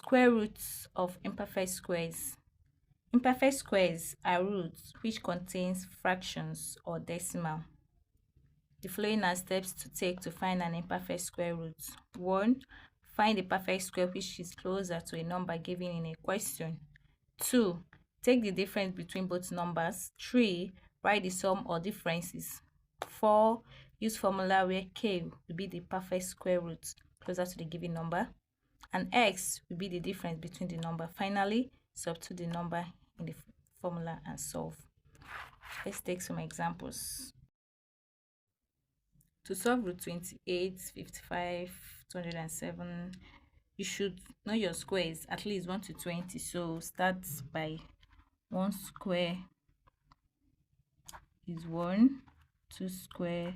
Square roots of imperfect squares. Imperfect squares are roots which contains fractions or decimal. The following are steps to take to find an imperfect square root. 1. Find a perfect square which is closer to a number given in a question. 2. Take the difference between both numbers. 3. Write the sum or differences. 4. Use formula where k will be the perfect square root closer to the given number, and x will be the difference between the number. Finally, substitute the number in the formula and solve. Let's take some examples. To solve root 28, 55, 207, you should know your squares, at least 1 to 20. So start by 1 square is 1, 2 square,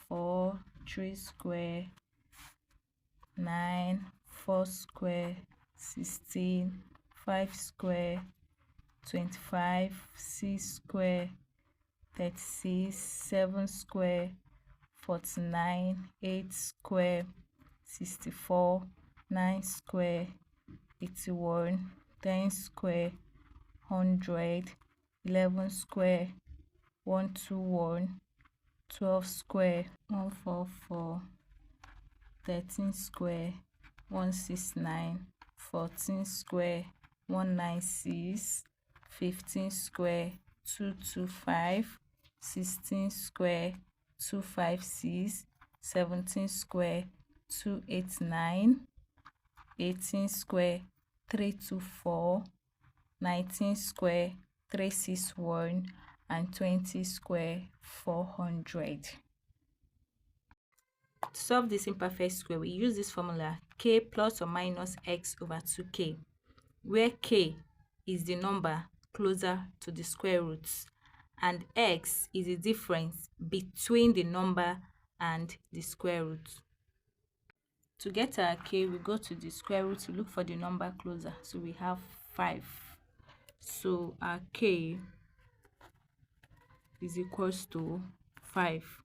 4, 3 square, 9, 4 square, 16, 5 square, 25, 6 square, 36, 7 square, 49, 8 square, 64, 9 square, 81, 10 square, 100, 11 square, 121, 12 square, 144, 13 square, 169, 14 square, 196, 15 square, 225, 16 square, 256, 17 square, 289, 18 square, 324, 19 square, 361, and 20 square, 400. To solve this imperfect square, we use this formula k plus or minus x over 2k, where k is the number closer to the square roots and x is the difference between the number and the square root. To get our k, we go to the square root to look for the number closer. So we have 5. So our k is equals to 5.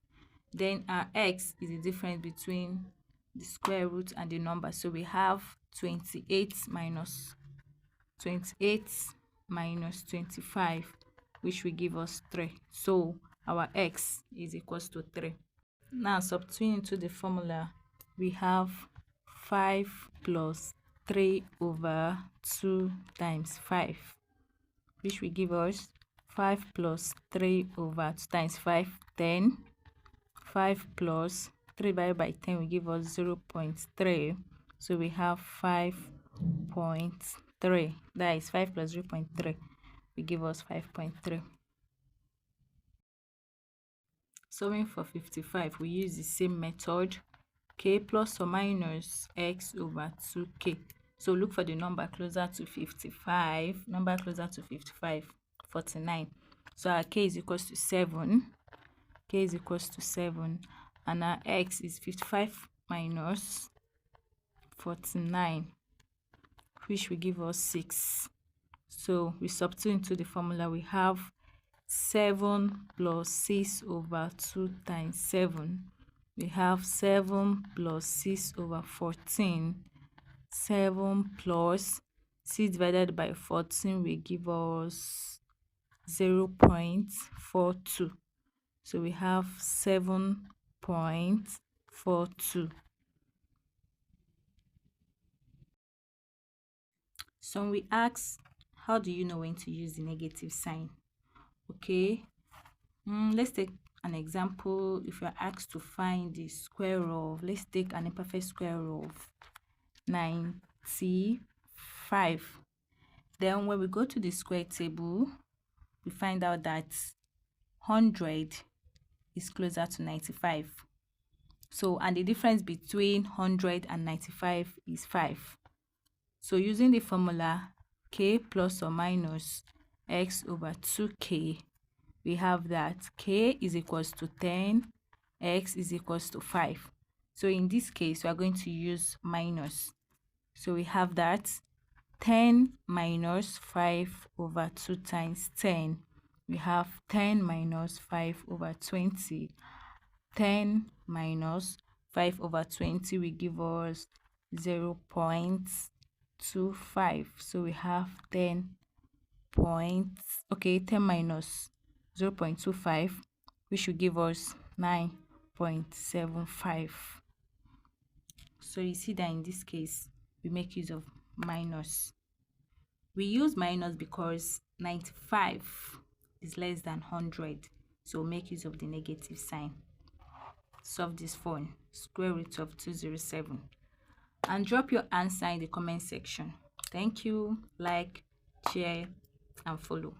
Then our x is the difference between the square root and the number. So we have 28 minus 25, which will give us 3. So our x is equals to 3. Now substituting into the formula, we have 5 plus 3 over 2 times 5, which will give us 5 plus 3 over 2 times 5, 10. 5 plus 3 divided by 10 will give us 0.3. So we have 5.3. That is 5 plus 0.3 will give us 5.3. Solving for 55, we use the same method, k plus or minus x over 2k. So look for the number closer to 55. Number closer to 55, 49. So our k is equals to 7. K is equals to 7, and our x is 55 minus 49, which will give us 6. So we substitute into the formula. We have 7 plus 6 over 2 times 7. We have 7 plus 6 over 14. 7 plus 6 divided by 14 will give us 0.42. So we have 7.42. So we ask, how do you know when to use the negative sign? Okay, let's take an example. If you're asked to find the square of, let's take an imperfect square of 95. Then when we go to the square table, we find out that 100 is closer to 95. So, and the difference between 100 and 95 is 5. So using the formula k plus or minus x over 2k, we have that k is equals to 10, x is equals to 5. So in this case, we are going to use minus. So we have that 10 minus 5 over 2 times 10. We have 10 minus 5 over 20. 10 minus 5 over 20 will give us 0.5. 0.25. So we have 10 points. Okay, 10 minus 0.25, which will give us 9.75. So you see that in this case, we make use of minus. We use minus because 95 is less than 100. So make use of the negative sign. Solve this for square root of 207. And drop your answer in the comment section. Thank you. Like, share, and follow.